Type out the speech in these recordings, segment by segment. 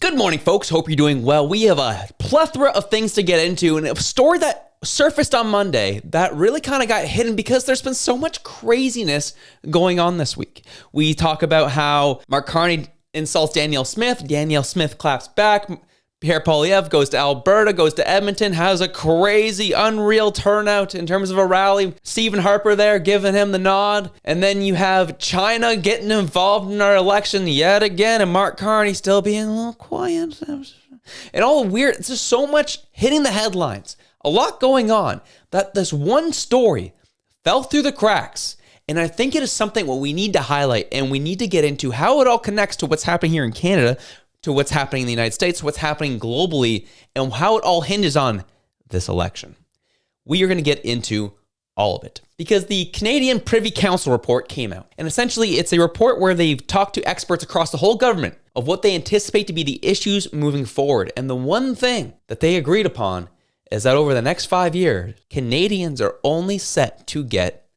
Good morning, folks. Hope you're doing well. We have a plethora of things to get into, and a story that surfaced on Monday that really kind of got hidden because there's been so much craziness going on this week. We talk about how Mark Carney insults Danielle Smith. Danielle Smith claps back. Pierre Poilievre goes to Alberta, goes to Edmonton, has a crazy, unreal turnout in terms of a rally. Stephen Harper there giving him the nod. And then you have China getting involved in our election yet again, and Mark Carney still being a little quiet. And all the weird, it's just so much hitting the headlines. A lot going on that this one story fell through the cracks. And I think it is something what we need to highlight, and we need to get into how it all connects to what's happening here in Canada, to what's happening in the United States, what's happening globally, and how it all hinges on this election. We are going to get into all of it because the Canadian Privy Council report came out. And essentially, it's a report where they've talked to experts across the whole government of what they anticipate to be the issues moving forward. And the one thing that they agreed upon is that over the next 5 years, Canadians are only set to get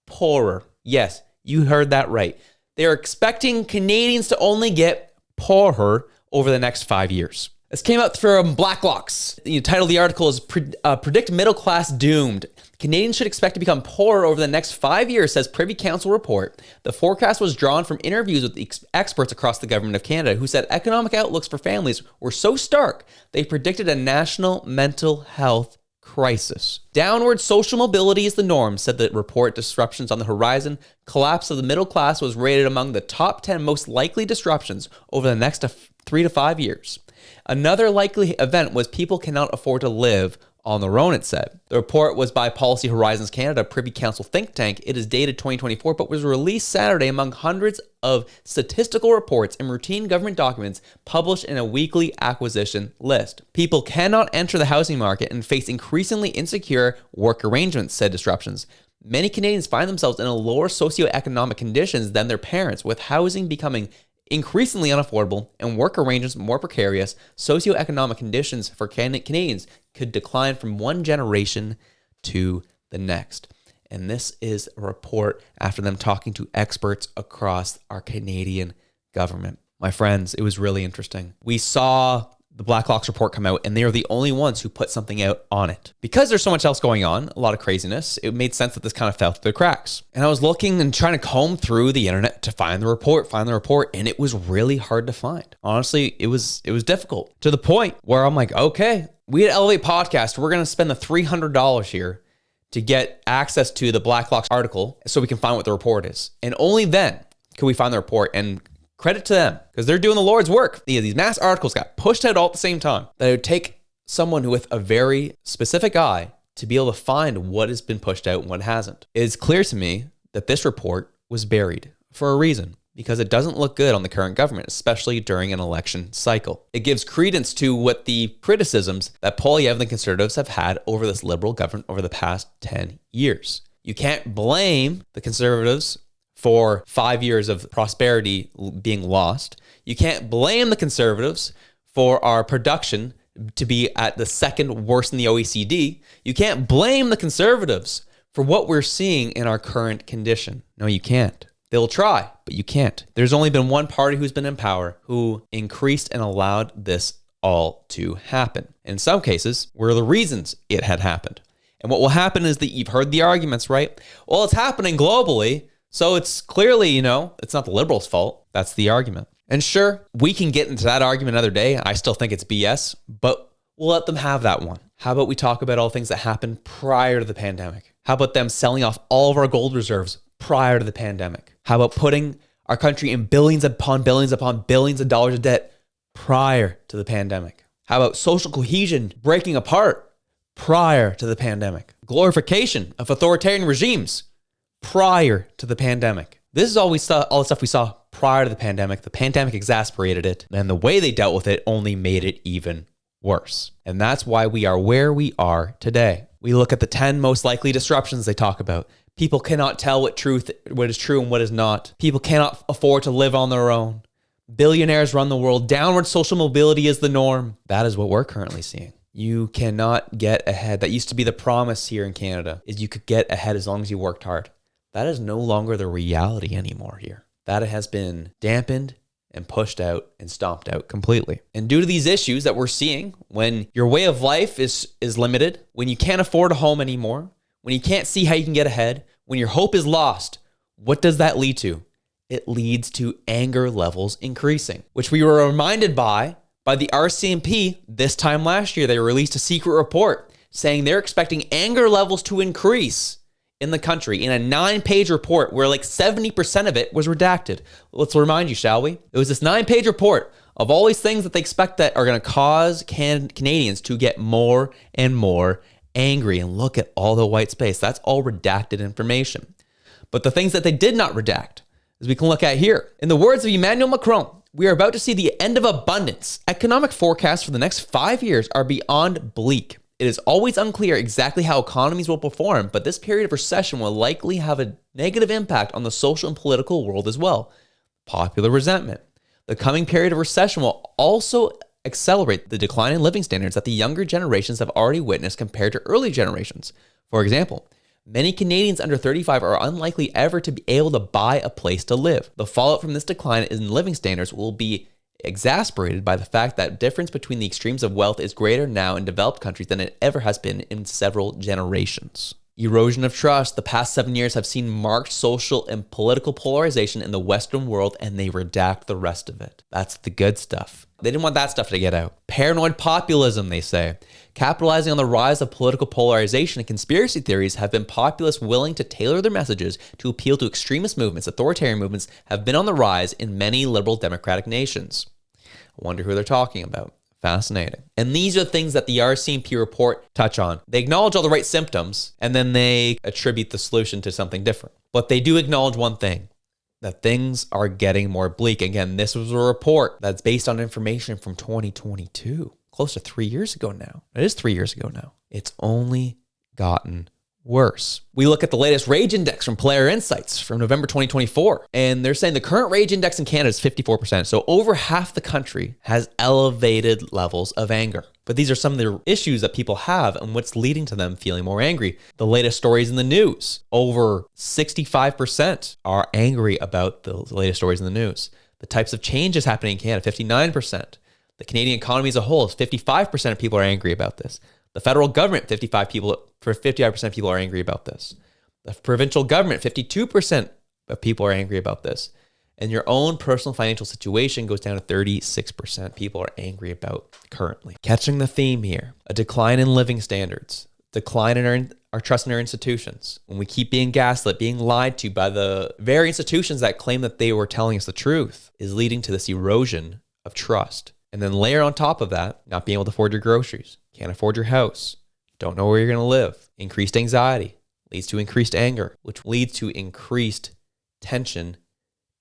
poorer. Yes, you heard that right. They're expecting Canadians to only get poorer over the next 5 years. This came out from Blacklocks. The title of the article is Predict Middle Class Doomed. Canadians should expect to become poorer over the next 5 years, says Privy Council report. The forecast was drawn from interviews with experts across the government of Canada who said economic outlooks for families were so stark, they predicted a national mental health crisis. Downward social mobility is the norm, said the report. Disruptions on the horizon. Collapse of the middle class was rated among the top 10 most likely disruptions over the next 3 to 5 years. Another likely event was people cannot afford to live on their own, it said. The report was by Policy Horizons Canada, Privy Council think tank. It is dated 2024, but was released Saturday among hundreds of statistical reports and routine government documents published in a weekly acquisition list. People cannot enter the housing market and face increasingly insecure work arrangements, said Disruptions. Many Canadians find themselves in a lower socioeconomic conditions than their parents, with housing becoming increasingly unaffordable and work arrangements more precarious. Socioeconomic conditions for Canadians could decline from one generation to the next. And this is a report after them talking to experts across our Canadian government. My friends, it was really interesting. We saw the Blacklocks report come out, and they are the only ones who put something out on it. Because there's so much else going on, a lot of craziness, it made sense that this kind of fell through the cracks. And I was looking and trying to comb through the internet to find the report, and it was really hard to find. Honestly, it was difficult to the point where I'm like, okay, we at Elevate Podcast, we're going to spend the $300 here to get access to the Blacklocks article so we can find what the report is. And only then can we find the report, and credit to them, because they're doing the Lord's work. These mass articles got pushed out all at the same time. That it would take someone with a very specific eye to be able to find what has been pushed out and what hasn't. It is clear to me that this report was buried for a reason, because it doesn't look good on the current government, especially during an election cycle. It gives credence to what the criticisms that Poilievre and the Conservatives have had over this Liberal government over the past 10 years. You can't blame the Conservatives for 5 years of prosperity being lost. You can't blame the Conservatives for our production to be at the second worst in the OECD. You can't blame the Conservatives for what we're seeing in our current condition. No, you can't. They'll try, but you can't. There's only been one party who's been in power who increased and allowed this all to happen. In some cases, were the reasons it had happened. And what will happen is that you've heard the arguments, right? Well, it's happening globally, so it's clearly, it's not the Liberals' fault. That's the argument. And sure, we can get into that argument another day. I still think it's BS, but we'll let them have that one. How about we talk about all things that happened prior to the pandemic? How about them selling off all of our gold reserves prior to the pandemic? How about putting our country in billions upon billions upon billions of dollars of debt prior to the pandemic? How about social cohesion breaking apart prior to the pandemic? Glorification of authoritarian regimes prior to the pandemic. This is all we saw, all the stuff we saw prior to the pandemic. The pandemic exasperated it, and the way they dealt with it only made it even worse. And that's why we are where we are today. We look at the 10 most likely disruptions they talk about. People cannot tell what is true and what is not. People cannot afford to live on their own. Billionaires run the world. Downward social mobility is the norm. That is what we're currently seeing. You cannot get ahead. That used to be the promise here in Canada, is you could get ahead as long as you worked hard. That is no longer the reality anymore here. That has been dampened and pushed out and stomped out completely. And due to these issues that we're seeing, when your way of life is limited, when you can't afford a home anymore, when you can't see how you can get ahead, when your hope is lost, what does that lead to? It leads to anger levels increasing, which we were reminded by the RCMP this time last year. They released a secret report saying they're expecting anger levels to increase in the country in a 9-page report where like 70% of it was redacted. Let's remind you, shall we? It was this 9-page report of all these things that they expect that are going to cause Canadians to get more and more angry. And look at all the white space. That's all redacted information. But the things that they did not redact, as we can look at here. In the words of Emmanuel Macron, we are about to see the end of abundance. Economic forecasts for the next 5 years are beyond bleak. It is always unclear exactly how economies will perform, but this period of recession will likely have a negative impact on the social and political world as well. Popular resentment. The coming period of recession will also accelerate the decline in living standards that the younger generations have already witnessed compared to early generations. For example, many Canadians under 35 are unlikely ever to be able to buy a place to live. The fallout from this decline in living standards will be exacerbated by the fact that difference between the extremes of wealth is greater now in developed countries than it ever has been in several generations. Erosion of trust. The past 7 years have seen marked social and political polarization in the Western world, and they redact the rest of it. That's the good stuff. They didn't want that stuff to get out. Paranoid populism, they say. Capitalizing on the rise of political polarization and conspiracy theories have been populists willing to tailor their messages to appeal to extremist movements. Authoritarian movements have been on the rise in many liberal democratic nations. I wonder who they're talking about. Fascinating. And these are things that the RCMP report touch on. They acknowledge all the right symptoms, and then they attribute the solution to something different. But they do acknowledge one thing, that things are getting more bleak. Again, this was a report that's based on information from 2022, close to 3 years ago now. It is 3 years ago now. It's only gotten worse. We look at the latest rage index from Player Insights from November 2024, and they're saying the current rage index in Canada is 54%. So over half the country has elevated levels of anger. But these are some of the issues that people have and what's leading to them feeling more angry. The latest stories in the news, over 65% are angry about the latest stories in the news. The types of changes happening in Canada, 59%. The Canadian economy as a whole is 55% of people are angry about this. The federal government, 55% of people are angry about this. The provincial government, 52% of people are angry about this. And your own personal financial situation goes down to 36% people are angry about currently. Catching the theme here, a decline in living standards, decline in our trust in our institutions. When we keep being gaslit, being lied to by the very institutions that claim that they were telling us the truth, is leading to this erosion of trust. And then layer on top of that, not being able to afford your groceries, can't afford your house, don't know where you're going to live. Increased anxiety leads to increased anger, which leads to increased tension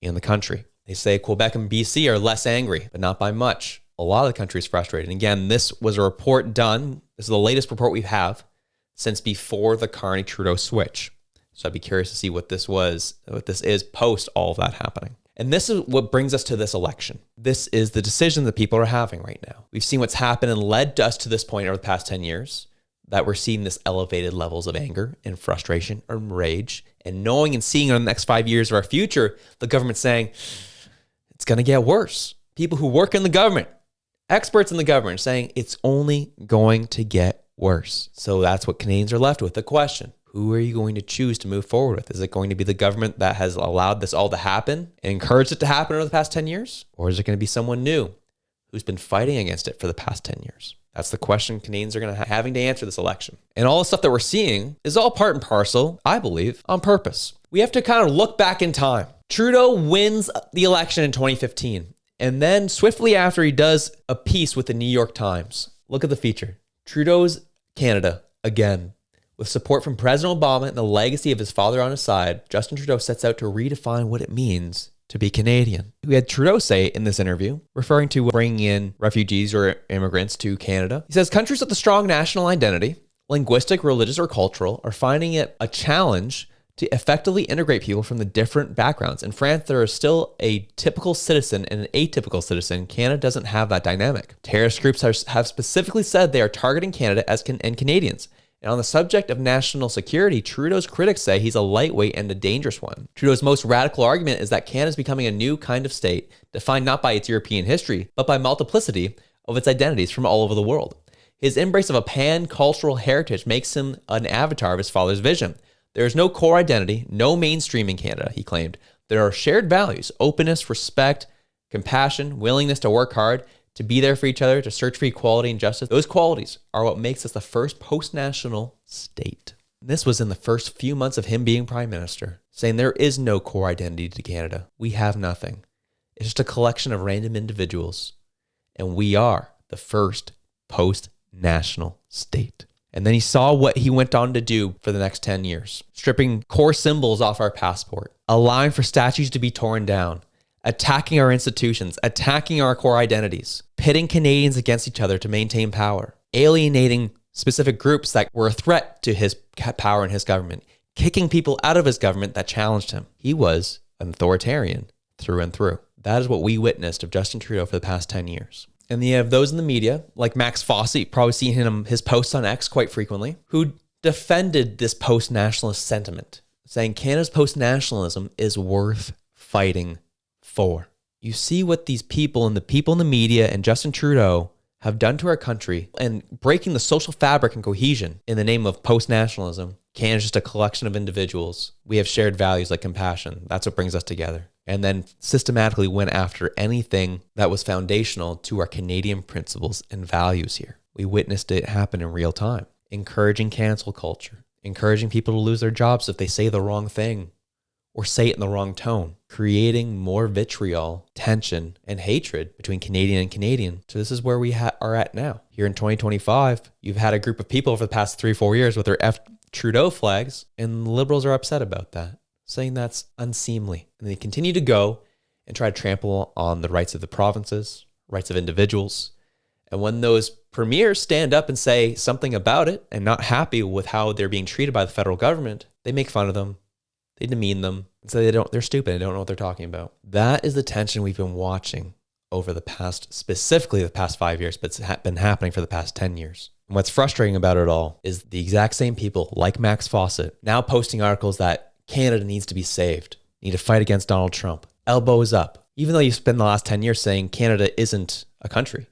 in the country. They say Quebec and BC are less angry, but not by much. A lot of the country is frustrated. And again, this was a report done. This is the latest report we have since before the Carney-Trudeau switch. So I'd be curious to see what this is post all of that happening. And this is what brings us to this election. This is the decision that people are having right now. We've seen what's happened and led us to this point over the past 10 years, that we're seeing this elevated levels of anger and frustration and rage, and knowing and seeing in the next 5 years of our future, the government saying it's going to get worse. People who work in the government, experts in the government saying it's only going to get worse. So that's what Canadians are left with, the question. Who are you going to choose to move forward with? Is it going to be the government that has allowed this all to happen and encouraged it to happen over the past 10 years? Or is it going to be someone new who's been fighting against it for the past 10 years? That's the question Canadians are going to having to answer this election. And all the stuff that we're seeing is all part and parcel, I believe, on purpose. We have to kind of look back in time. Trudeau wins the election in 2015. And then swiftly after, he does a piece with the New York Times. Look at the feature. Trudeau's Canada again. With support from President Obama and the legacy of his father on his side, Justin Trudeau sets out to redefine what it means to be Canadian. We had Trudeau say in this interview, referring to bringing in refugees or immigrants to Canada. He says countries with a strong national identity, linguistic, religious, or cultural, are finding it a challenge to effectively integrate people from the different backgrounds. In France, there is still a typical citizen and an atypical citizen. Canada doesn't have that dynamic. Terrorist groups have specifically said they are targeting Canada and Canadians. And on the subject of national security, Trudeau's critics say he's a lightweight and a dangerous one. Trudeau's most radical argument is that Canada is becoming a new kind of state, defined not by its European history, but by multiplicity of its identities from all over the world. His embrace of a pan-cultural heritage makes him an avatar of his father's vision. There is no core identity, no mainstream in Canada, he claimed. There are shared values, openness, respect, compassion, willingness to work hard, to be there for each other, to search for equality and justice. Those qualities are what makes us the first post-national state. This was in the first few months of him being prime minister, saying there is no core identity to Canada. We have nothing. It's just a collection of random individuals. And we are the first post-national state. And then he saw what he went on to do for the next 10 years, stripping core symbols off our passport, allowing for statues to be torn down, attacking our institutions, attacking our core identities, pitting Canadians against each other to maintain power, alienating specific groups that were a threat to his power and his government, kicking people out of his government that challenged him. He was an authoritarian through and through. That is what we witnessed of Justin Trudeau for the past 10 years. And you have those in the media, like Max Fossey, you've probably seen his posts on X quite frequently, who defended this post-nationalist sentiment, saying Canada's post-nationalism is worth fighting for. You see what these people and the media and Justin Trudeau have done to our country and breaking the social fabric and cohesion in the name of post-nationalism. Canada's just a collection of individuals. We have shared values like compassion. That's what brings us together. And then systematically went after anything that was foundational to our Canadian principles and values here. We witnessed it happen in real time, encouraging cancel culture, encouraging people to lose their jobs if they say the wrong thing or say it in the wrong tone, creating more vitriol, tension, and hatred between Canadian and Canadian. So this is where we are at now. Here in 2025, you've had a group of people over the past 3-4 years with their F Trudeau flags, and Liberals are upset about that, saying that's unseemly. And they continue to go and try to trample on the rights of the provinces, rights of individuals. And when those premiers stand up and say something about it and not happy with how they're being treated by the federal government, they make fun of them. They demean them and say they're stupid and don't know what they're talking about. That is the tension we've been watching over specifically the past 5 years, but it's been happening for the past 10 years. And what's frustrating about it all is the exact same people like Max Fawcett now posting articles that Canada needs to be saved, need to fight against Donald Trump. Elbows up. Even though you spent the last 10 years saying Canada isn't a country,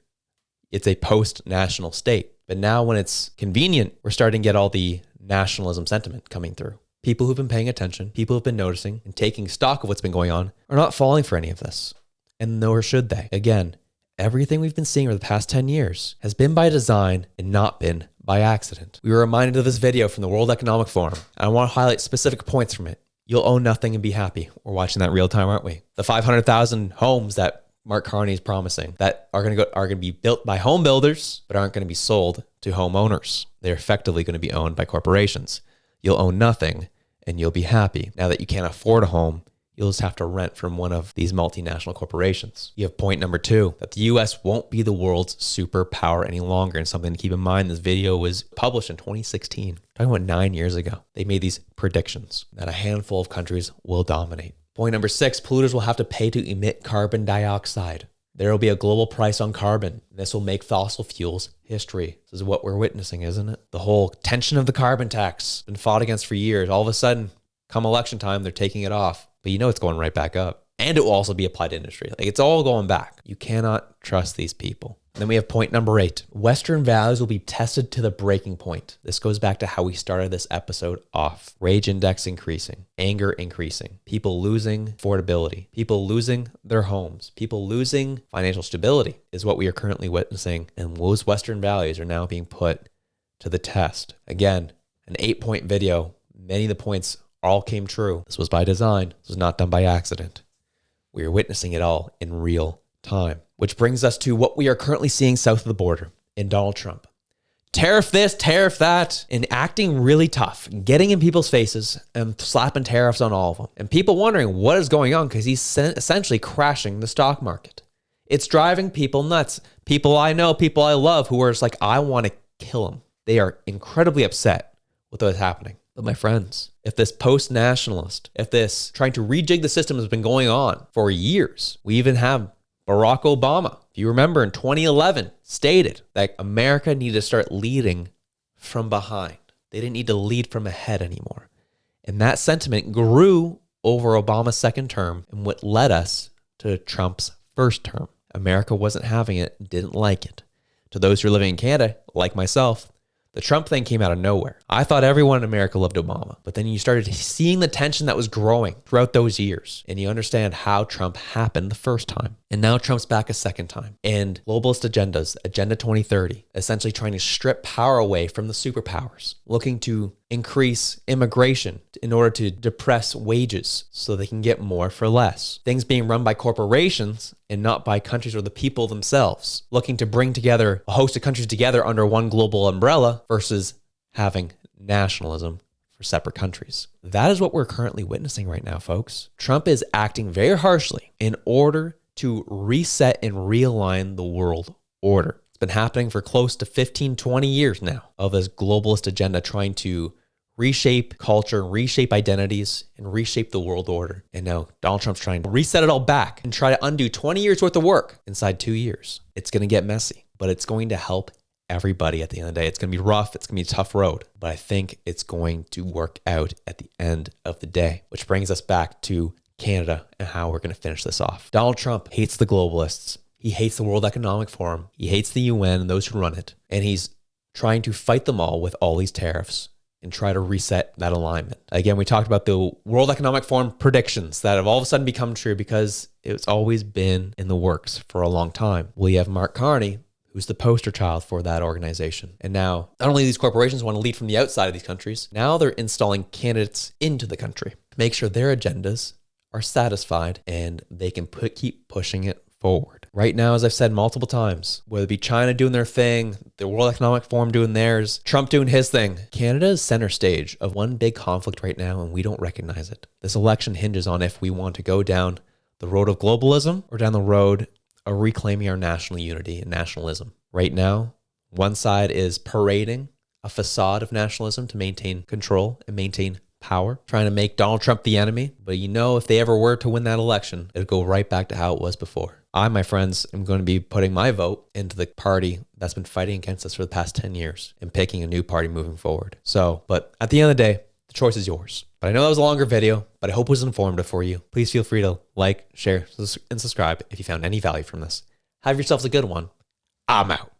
it's a post-national state. But now when it's convenient, we're starting to get all the nationalism sentiment coming through. People who've been paying attention, people who've been noticing and taking stock of what's been going on are not falling for any of this. And nor should they. Again, everything we've been seeing over the past 10 years has been by design and not been by accident. We were reminded of this video from the World Economic Forum, and I want to highlight specific points from it. You'll own nothing and be happy. We're watching that real time, aren't we? The 500,000 homes that Mark Carney is promising that are going to be built by home builders, but aren't going to be sold to homeowners. They're effectively going to be owned by corporations. You'll own nothing and you'll be happy. Now that you can't afford a home, you'll just have to rent from one of these multinational corporations. You have point number 2, that the US won't be the world's superpower any longer. And something to keep in mind, this video was published in 2016, talking about 9 years ago. They made these predictions that a handful of countries will dominate. Point number 6, polluters will have to pay to emit carbon dioxide. There will be a global price on carbon. This will make fossil fuels history. This is what we're witnessing, isn't it? The whole tension of the carbon tax been fought against for years. All of a sudden, come election time, they're taking it off. But you know it's going right back up. And it will also be applied to industry. Like, it's all going back. You cannot trust these people. And then we have point number 8. Western values will be tested to the breaking point. This goes back to how we started this episode off. Rage index increasing, anger increasing, people losing affordability, people losing their homes, people losing financial stability is what we are currently witnessing. And those Western values are now being put to the test. Again, an 8-point video. Many of the points all came true. This was by design. This was not done by accident. We are witnessing it all in real time. Which brings us to what we are currently seeing south of the border in Donald Trump. Tariff this, tariff that, and acting really tough, getting in people's faces and slapping tariffs on all of them. And people wondering what is going on because he's essentially crashing the stock market. It's driving people nuts. People I know, people I love who are just like, I want to kill him. They are incredibly upset with what's happening. But my friends, if this post-nationalist, if this trying to rejig the system has been going on for years, we even have Barack Obama, if you remember in 2011, stated that America needed to start leading from behind. They didn't need to lead from ahead anymore. And that sentiment grew over Obama's second term and what led us to Trump's first term. America wasn't having it, didn't like it. To those who are living in Canada, like myself, the Trump thing came out of nowhere. I thought everyone in America loved Obama, but then you started seeing the tension that was growing throughout those years, and you understand how Trump happened the first time. And now Trump's back a second time. And globalist agendas, Agenda 2030, essentially trying to strip power away from the superpowers, looking to increase immigration in order to depress wages so they can get more for less. Things being run by corporations and not by countries or the people themselves, looking to bring together a host of countries together under one global umbrella versus having nationalism for separate countries. That is what we're currently witnessing right now, folks. Trump is acting very harshly in order to reset and realign the world order. It's been happening for close to 15, 20 years now of this globalist agenda trying to reshape culture, reshape identities, and reshape the world order. And now Donald Trump's trying to reset it all back and try to undo 20 years worth of work inside 2 years. It's going to get messy, but it's going to help everybody at the end of the day. It's going to be rough. It's going to be a tough road, but I think it's going to work out at the end of the day, which brings us back to Canada and how we're going to finish this off. Donald Trump hates the globalists. He hates the World Economic Forum. He hates the UN and those who run it. And he's trying to fight them all with all these tariffs and try to reset that alignment. Again, we talked about the World Economic Forum predictions that have all of a sudden become true because it's always been in the works for a long time. We have Mark Carney, who's the poster child for that organization. And now, not only do these corporations want to lead from the outside of these countries, now they're installing candidates into the country to make sure their agendas are satisfied and they can keep pushing it forward. Right now, as I've said multiple times, whether it be China doing their thing, the World Economic Forum doing theirs, Trump doing his thing, Canada is center stage of one big conflict right now, and we don't recognize it. This election hinges on if we want to go down the road of globalism or down the road of reclaiming our national unity and nationalism. Right now, one side is parading a facade of nationalism to maintain control and maintain power, trying to make Donald Trump the enemy. But you know, if they ever were to win that election, it'd go right back to how it was before. I, my friends, am going to be putting my vote into the party that's been fighting against us for the past 10 years and picking a new party moving forward. So, but at the end of the day, the choice is yours. But I know that was a longer video, but I hope it was informative for you. Please feel free to like, share, and subscribe if you found any value from this. Have yourselves a good one. I'm out.